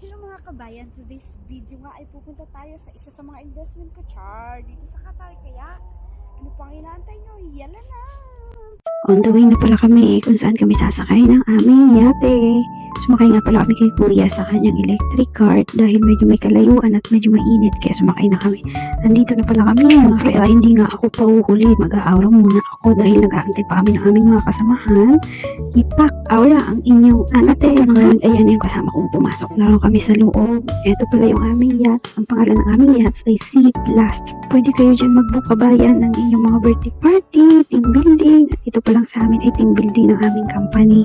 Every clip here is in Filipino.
Hello mga kabayan, today's video nga ay pupunta tayo sa isa sa mga investment ko, Char, dito sa Qatar. Kaya, ano pang inaantay nyo? Yala na! On the way na pala kami kung saan kami sasakay ng aming yate. Sumakay nga pala kami kay Kuya sa kanyang electric cart dahil medyo may kalayuan at medyo mainit kaya sumakay na kami. Andito na pala kami mga pre. Hindi nga ako pauhuli. Mag-aawra muna ako dahil nag-aantay pa kami ng aming mga kasamahan. Ipak, aura ang inyong ate. Mga ayan yung kasama kong pumasok na rin kami sa loob. Ito pala yung aming yachts. Ang pangalan ng aming yachts ay Sea Blast. Pwede kayo dyan mag-book kabayan ng inyong mga birthday party, team building. At ito pa lang sa amin ay team building ng aming company.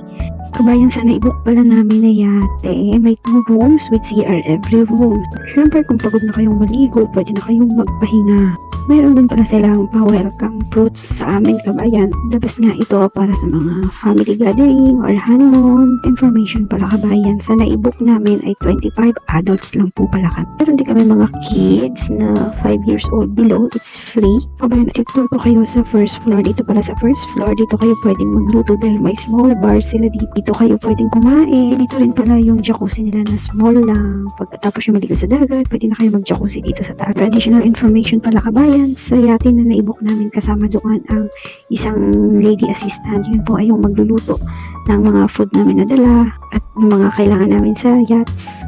Kabayan, sana i-book pala namin na yate. May 2 rooms with CR every room. Siyempre, kung pagod na kayong maligo, pwede na kayong magpahinga. Mayroon din pala silang pa-welcome fruits sa amin, kabayan. The best nga ito para sa mga family gathering or honeymoon. Information pala, kabayan. Sana i-book namin ay 25 adults lang po pala kami. Meron din kami mga kids na 5 years old below. It's free. Kabayan, tour ko kayo sa first floor. Dito pala sa first floor, dito kayo pwedeng magluto dahil may small bar sila dito. Dito kayo pwedeng kumain. Dito rin pala yung jacuzzi nila na small lang. Pagkatapos yung maligo sa dagat, pwede na kayo mag-jacuzzi dito sa taas. Additional information pala, kabayan, sa yate na naibok namin kasama doon ang isang lady assistant. Yun po ay yung magluluto ng mga food namin na dala at yung mga kailangan namin sa yachts.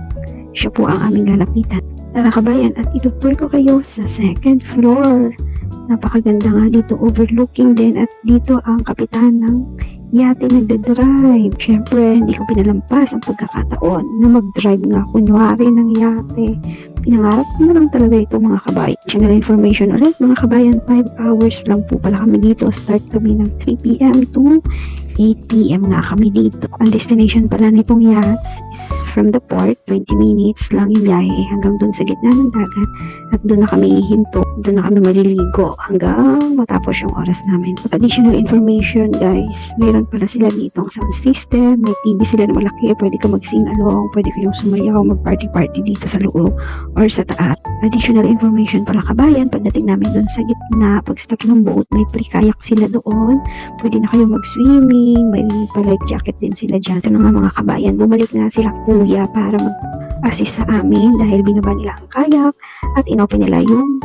Siya po ang aming lalapitan. Tara kabayan, at itutur ko kayo sa second floor. Napakaganda nga dito, overlooking din, at dito ang kapitan ng yate nagdadrive. Siyempre, hindi ko pinalampas ang pagkakataon na mag-drive nga kunwari ng yate. Pinangarap ko na lang talaga ito mga kabayan. Channel information ulit mga kabayan, 5 hours lang po pala kami dito. Start kami ng 3 p.m. to 8 p.m. nga kami dito. Ang destination pala nitong yachts is from the port, 20 minutes lang yung biyahe hanggang dun sa gitna ng dagat, at dun na kami hihinto, dun na kami maliligo hanggang matapos yung oras namin. Additional information guys, meron pala sila dito ang sound system, may TV sila na malaki, pwede ka mag-sing along, pwede kayong sumayaw, mag-party-party dito sa loob or sa taas. Additional information pala kabayan, pagdating namin dun sa gitna, pag-stop ng boat, may pre-kayak sila doon, pwede na kayo mag-swimming, may pa-life jacket din sila dyan. Ito na nga mga kabayan, bumalik nga sila kuya para mag-assist sa amin dahil binaba nila ang kayak at inopen nila yung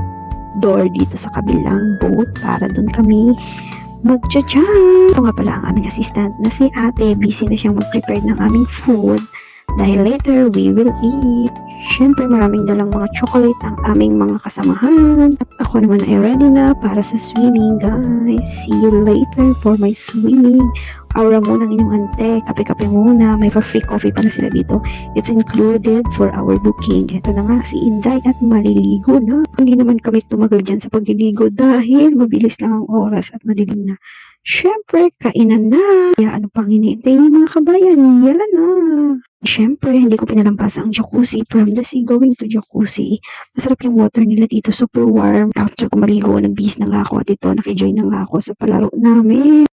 door dito sa kabilang boat para dun kami mag-cha-cha. Ito nga pala ang aming assistant na si ate, busy na siyang mag-prepare ng aming food dahil later we will eat. Siyempre maraming dalang mga chocolate ang aming mga kasamahan. At ako naman ay ready na para sa swimming guys. See you later for my swimming. Aura muna ng inyong ante, kape-kape muna, may free coffee pala sila dito. It's included for our booking. Ito na nga si Inday at maliligo na. Hindi naman kami tumagal dyan sa pagliligo dahil mabilis lang ang oras at madilim na. Siyempre, kainan na. Kaya ano pang hinihintay niyo mga kabayan? Yala na. Siyempre, hindi ko pinalampas ang jacuzzi. From the sea going to jacuzzi. Masarap yung water nila dito. Super warm. After ko maligo, nag-bis na nga ako at ito, nakijoin na nga ako sa palaro namin.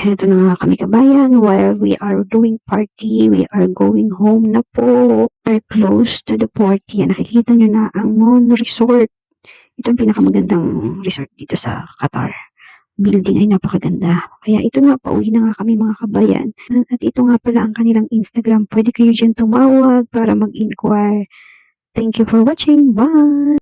Heto na nga kami kabayan, while we are doing party, we are going home na po. We're close to the port. Yan, nakikita nyo na ang Mon Resort. Ito ang pinakamagandang resort dito sa Qatar. Building ay napakaganda. Kaya ito na, pauwi na nga kami mga kabayan. At ito nga pala ang kanilang Instagram. Pwede kayo dyan tumawag para mag-inquire. Thank you for watching. Bye!